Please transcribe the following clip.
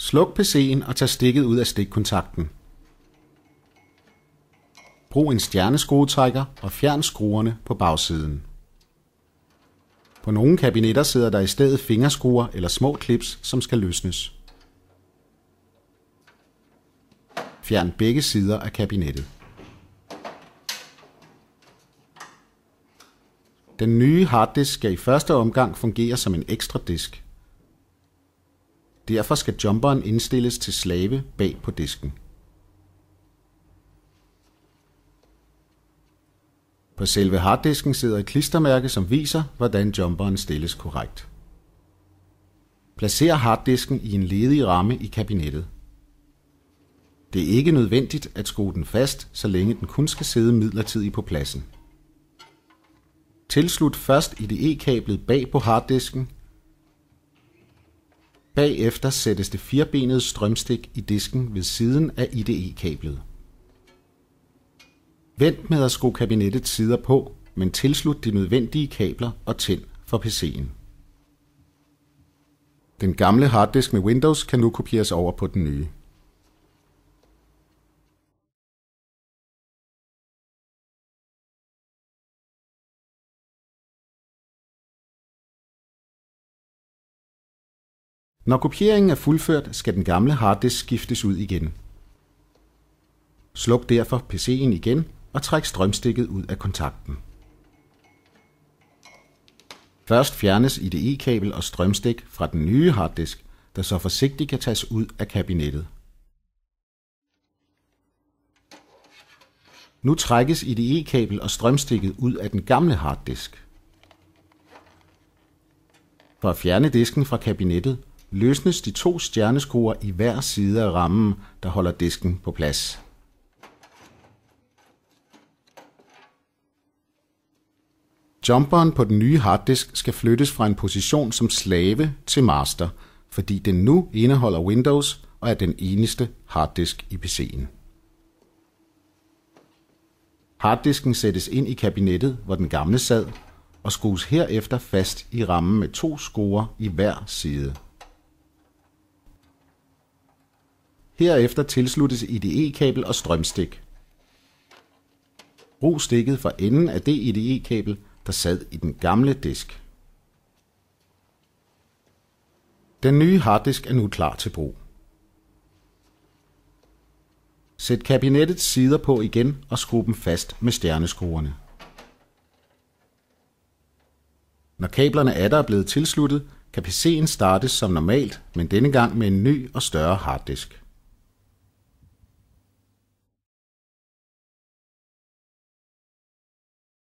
Sluk PC'en og tag stikket ud af stikkontakten. Brug en stjerneskruetrækker og fjern skruerne på bagsiden. På nogle kabinetter sidder der i stedet fingerskruer eller små clips, som skal løsnes. Fjern begge sider af kabinettet. Den nye harddisk skal i første omgang fungere som en ekstra disk. Derfor skal jumperen indstilles til slave bag på disken. På selve harddisken sidder et klistermærke, som viser, hvordan jumperen stilles korrekt. Placer harddisken i en ledig ramme i kabinettet. Det er ikke nødvendigt at skrue den fast, så længe den kun skal sidde midlertidigt på pladsen. Tilslut først IDE-kablet bag på harddisken. Bagefter sættes det firebenede strømstik i disken ved siden af IDE-kablet. Vent med at skrue kabinettets sider på, men tilslut de nødvendige kabler og tænd for PC'en. Den gamle harddisk med Windows kan nu kopieres over på den nye. Når kopieringen er fuldført, skal den gamle harddisk skiftes ud igen. Sluk derfor PC'en igen og træk strømstikket ud af kontakten. Først fjernes IDE-kabel og strømstik fra den nye harddisk, der så forsigtigt kan tages ud af kabinettet. Nu trækkes IDE-kabel og strømstikket ud af den gamle harddisk. For at fjerne disken fra kabinettet, løsnes de to stjerneskruer i hver side af rammen, der holder disken på plads. Jumperen på den nye harddisk skal flyttes fra en position som slave til master, fordi den nu indeholder Windows og er den eneste harddisk i PC'en. Harddisken sættes ind i kabinettet, hvor den gamle sad, og skrues herefter fast i rammen med to skruer i hver side. Herefter tilsluttes IDE-kabel og strømstik. Brug stikket for enden af det IDE-kabel, der sad i den gamle disk. Den nye harddisk er nu klar til brug. Sæt kabinettets sider på igen og skru dem fast med stjerneskruerne. Når kablerne atter er blevet tilsluttet, kan PC'en startes som normalt, men denne gang med en ny og større harddisk.